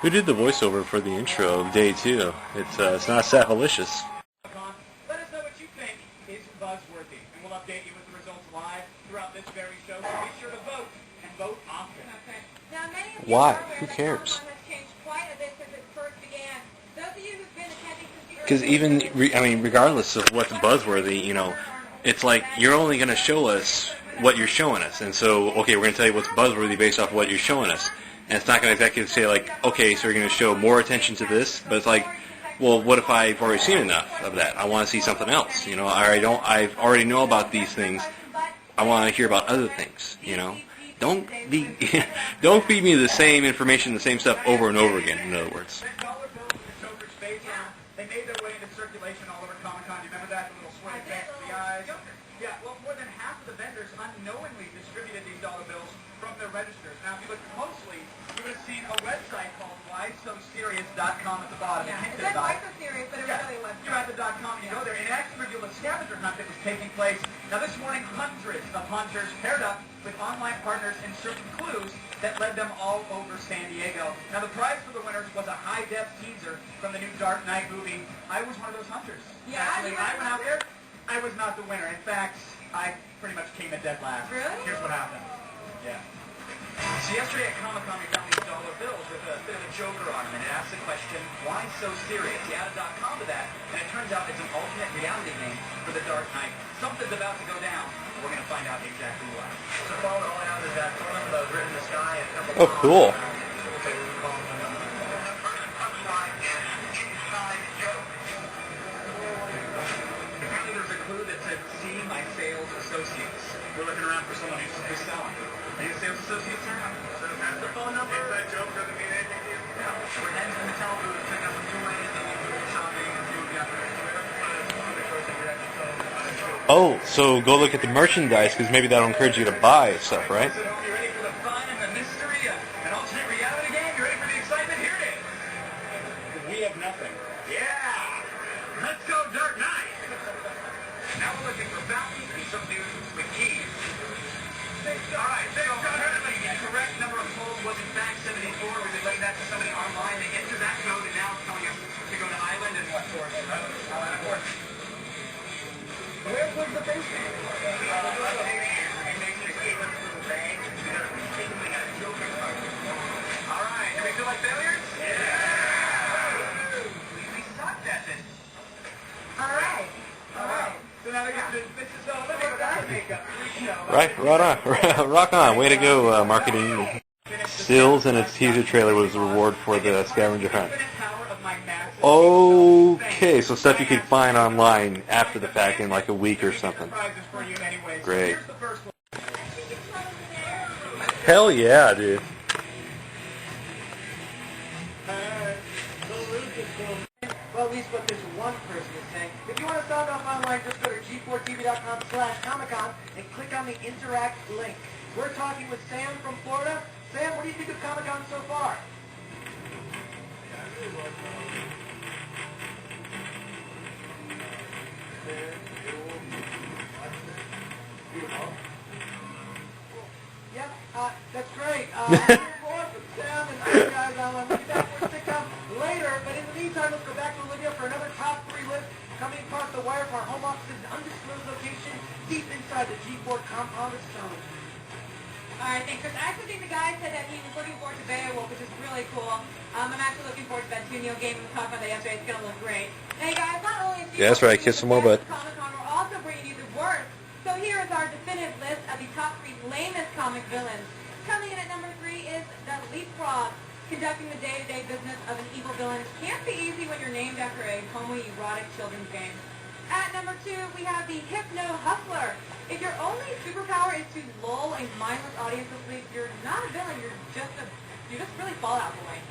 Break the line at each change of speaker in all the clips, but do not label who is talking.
Who did the voiceover for the intro of Day 2? It's not Sappalicious.
Let us know what you think is buzzworthy, and we'll update you with the results live throughout this very show. So be sure to vote, and vote often.
Okay. Now, many of you
Why?
are aware
Who
that
cares?
Comicon has changed quite a bit since it first began. Those of you who've been attending since the
Because even, regardless of what's buzzworthy, it's like you're only going to show us what you're showing us. And so, okay, we're going to tell you what's buzzworthy based off of what you're showing us. And it's not going to exactly say, like, okay, so we're going to show more attention to this, but it's like, well, what if I've already seen enough of that? I want to see something else. I already know about these things. I want to hear about other things. Don't feed me the same information, the same stuff over and over again. In other words.
They made their way into circulation all over Comicon. Do you remember that? The little sweaty face of the eyes? Yeah, well, more than half of the vendors unknowingly distributed these dollar bills from their registers. Now, if you look closely, you would have seen a website called whysoserious.com at the bottom.
Yeah, it said why so serious, but it really was.
You're at the .com, you go there, and it actually revealed a scavenger hunt that was taking place. Now, this morning, hundreds of hunters paired up with online partners in search of clues that led them all over San Diego. Now, the prize for the winners was a high-def teaser from the new Dark Knight movie. I was one of those hunters.
Yeah,
actually, I went out there. I was not the winner. In fact, I pretty much came in dead last.
Really?
Here's what happened. Yeah. So yesterday at Comic-Con, we found these dollar bills with a bit of a joker on them, and it asks the question, why so serious? You added .com to that, and it turns out it's an alternate reality name for the Dark Knight. Something's about to go down. We're going to find out exactly why. So all I have is that one of those written in the sky.
Oh, cool.
Apparently there's a clue that said, see my sales associates. We're looking around for someone who's selling. Are you a sales associate, sir? So that's the phone number. If that joke doesn't mean anything to you? No. We're heading to the hotel booth to pick up some toys and shopping and see what we got there.
Oh, so go look at the merchandise, because maybe that'll encourage you to buy stuff, right?
So you ready for the fun and the mystery of an alternate reality game? You ready for the excitement? Here it is. We have nothing. Yeah. Let's go, Dark Knight. Now we're looking for fountains and some news with keys. All right, so the correct number of polls was in fact 74. We relayed that to somebody online. They entered that code, and now it's telling us to go to Island and what for? Island of course. Where was the basement? All right, do we feel like failures? Yeah! We sucked at this.
All right.
So now this is the makeup.
Right on. Rock on. Way to go, marketing. Stills and its teaser trailer was the reward for the scavenger hunt. Okay, so stuff you could find online after the fact in like a week or something. Great. Hell yeah, dude.
Well, at least what this one person is saying. If you want to start off online, just go to g4tv.com/Comicon and click on the Interact link. We're talking with Sam from Florida. Sam, what do you think of Comic-Con so far? Yep, that's great. Sam and other guys, we'll be back with Stick Up later. But in the meantime, let's go back to Olivia for another top 3 list coming across the wire from our home office's undisclosed location deep inside the G4 compound itself.
All right, thanks, Chris. I actually think the guy said that he was looking forward to Beowulf, which is really cool. I'm actually looking forward to that 2 Neo game we talked about that yesterday. It's going to look great. Hey, guys, not only is
Yeah, that's right. Kiss some more butt.
Comicon, we're also bringing you the worst. So here is our definitive list of the top 3 lamest comic villains. Coming in at number 3 is the Leapfrog. Conducting the day-to-day business of an evil villain can't be easy when you're named after a homoerotic children's game. At number 2, we have the Hypno Hustler. If your only superpower is to lull a mindless audience to sleep, you're not a villain, you just really fall out the way.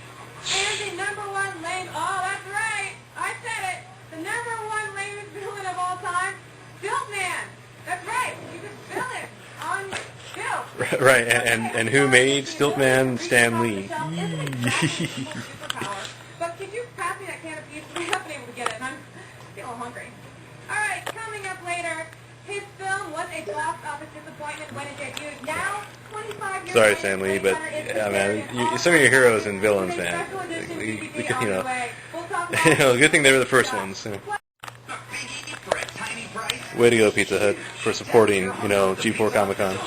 And the number 1 lame, oh, that's right, I said it, the number 1 lamest villain of all time, Stiltman. That's right, he's a villain on Stilt.
Right, and who made Stiltman? Stan Lee.
But could you pass me that can of beef? I haven't been able to get it, and I'm feeling hungry. All right, coming up later, His film was a box office disappointment when it debuted. Now, 25 years
Sorry,
later,
Stan Lee, but
Blade Runner is
yeah, man,
considered
some of your heroes
an
and villains,
all-time
man.
special edition
We,
DVD on
you
the
know,
way. We'll talk about
good thing they were the first ones. Yeah. Way to go, Pizza Hut, for supporting, you know, G4 Comicon.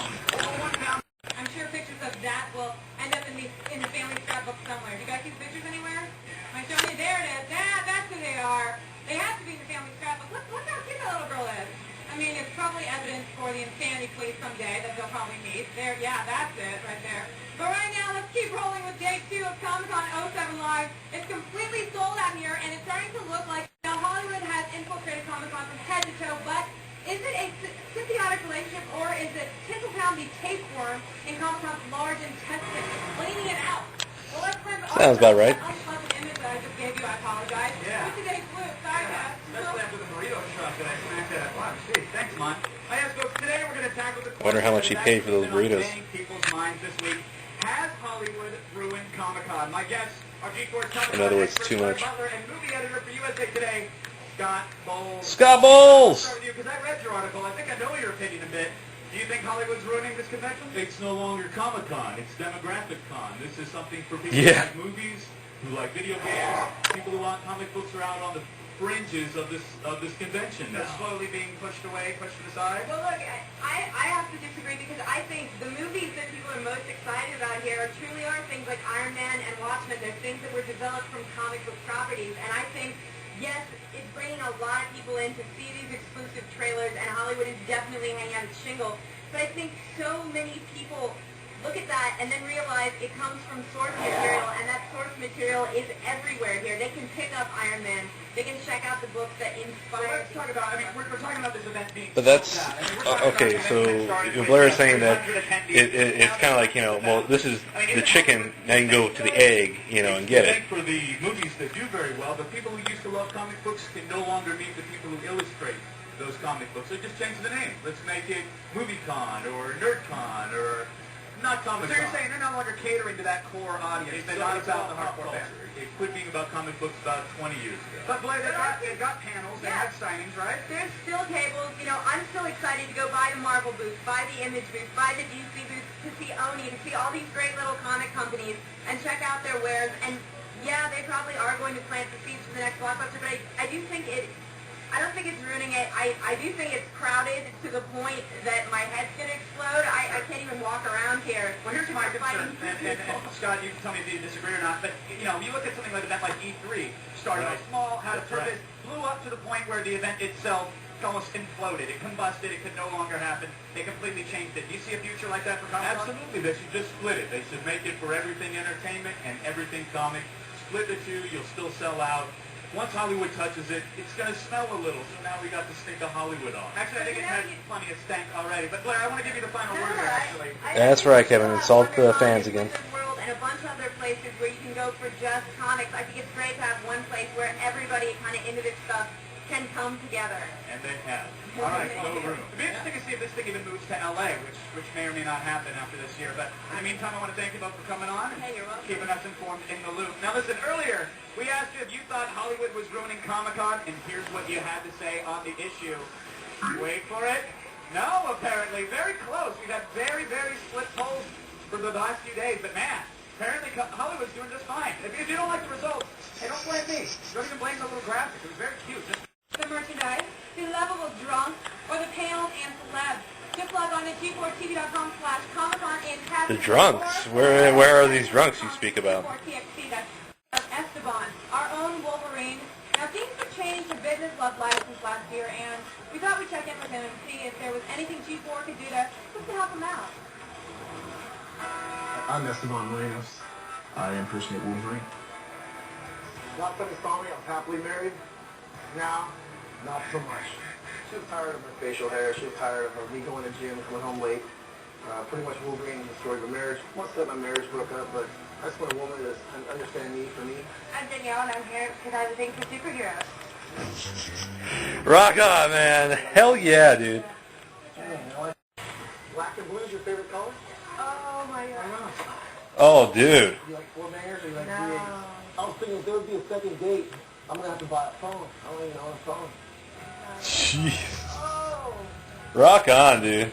I'm sure pictures of that will end up in the family scrapbook somewhere. Do you guys see the pictures anywhere? Am I showing you? There it is. That's who they are. They have to be in the family scrapbook. Look how cute that little girl is. I mean, it's probably evidence for the insanity police someday that they'll probably meet. There, yeah, that's it right there. But right now, let's keep rolling with day 2 of Comicon 07 Live. It's completely sold out here, and it's starting to look like now Hollywood has infiltrated Comicon from head to toe, but is it a symbiotic relationship, or is it Tinseltown the tapeworm in Comicon's large intestine, cleaning it out? Well, let's cleanse
Sounds about right.
that unpleasant image that I just gave you. I apologize.
Yeah.
What's today's clue? Sorry, guys.
Especially after the burrito truck that I smacked at. Wow, geez, thanks, Mon. I asked folks, today we're going to tackle the
Wonder how much he paid for those burritos.
question people's minds this week. Has Hollywood ruined Comic-Con? My guests are G4's
In other words, too much.
Butler and movie editor for USA Today, Scott Bowles.
Scott Bowles!
I'll start with you, because I read your article. I think I know your opinion a bit. Do you think Hollywood's ruining this convention?
It's no longer Comic-Con, it's Demographic Con. This is something for people
Yeah.
who like movies, who like video games, people who want comic books are out on the fringes of this convention
They're
now.
slowly being pushed away, pushed to the side.
Well, look, I have to disagree because I think the movies that people are most excited about here truly are things like Iron Man and Watchmen. They're things that were developed from comic book properties, and I think, yes, it's bringing a lot of people in to see these exclusive trailers, and Hollywood is definitely hanging out its shingle. But I think so many people look at that and then realize it comes from source material, and that source material is everywhere here. They can pick up Iron Man. They can check out the books that
So
inspire.
let's talk about, we're talking about this event being
But that's
sold out. I mean, we're talking
okay.
about
So
an event that started
Blair is
with,
saying that
310
it's kind of like, you know, well, this is the chicken. Now you can go to the egg, you know, and get
I
it.
think for the movies that do very well, the people who used to love comic books can no longer meet the people who illustrate those comic books. So just change the name. Let's make it MovieCon or NerdCon or not
So
Comic-Con.
you're saying they're no longer catering to that core audience. They're not about the hardcore
culture.
fan.
It quit being about comic books about 20 years ago.
But Blair, they've got panels, they have signings, right?
There's still tables. You know, I'm still excited to go by the Marvel booth, by the Image booth, by the DC booth, to see Oni, to see all these great little comic companies and check out their wares. And yeah, they probably are going to plant the seeds for the next blockbuster, but I do think I don't think it's ruining it. I do think it's crowded to the point that my head's going to explode. I can't even walk around here.
Well, here's my concern, and Scott, you can tell me if you disagree or not, but, you know, you look at something like an event like E3, started
Right.
off small, had a
That's
purpose, blew up to the point where the event itself almost imploded. It combusted. It could no longer happen. They completely changed it. Do you see a future like that for Comic-Con?
Absolutely. They should just split it. They should make it for everything entertainment and everything comic. Split the two. You'll still sell out. Once Hollywood touches it, it's going to smell a little. So now we got the stink of Hollywood on.
Actually, I think it has plenty of stank already. But Blair, I want to give you the final word here, actually.
That's right, Kevin. Insult the fans again.
World and a bunch of other places where you can go for just comics. I think it's great to have one place where everybody kind of into this stuff can come together.
And they have.
All right,
No room.
It'd be interesting to see if this thing even moves to LA, which may or may not happen after this year. But in the meantime, I want to thank you both for coming on and
Hey, you're welcome.
keeping us informed in the loop. Now listen, earlier we asked you if you thought Hollywood was ruining Comic-Con, and here's what you had to say on the issue. Wait for it. No, apparently. Very close. We've had very, very split polls for the last few days. But man, apparently Hollywood's doing just fine. If you don't like the results, hey, don't blame me. Don't even blame the little graphic. It was very cute. Just
The merchandise, the lovable drunk, or the panels and celebs. Just log on to g4tv.com/Comicon and tap
The drunks? Where are these drunks you speak about?
G4TXT, that's Esteban, our own Wolverine. Now things have changed for business love life since last year, and we thought we'd check in with him and see if there was anything G4 could do to help him out.
I'm Esteban Morales. I impersonate Wolverine. Last time you saw me, I was happily married. Now, not so much. She was tired of my facial hair. She was tired of me going to the gym, coming home late. Pretty much Wolverine is the story of a marriage. Once that my marriage broke up, but I just want a woman that understands me for me.
I'm Danielle, and I'm here because I have a thing for superheroes.
Rock on, man. Hell yeah, dude.
Black and blue is your favorite color?
Oh my god.
Oh, dude.
You like four bangers or you like
No.
3/8? I was thinking if there would be a second date, I'm going to have to buy a phone. I don't even own a phone.
Jeez.
Oh.
Rock on, dude.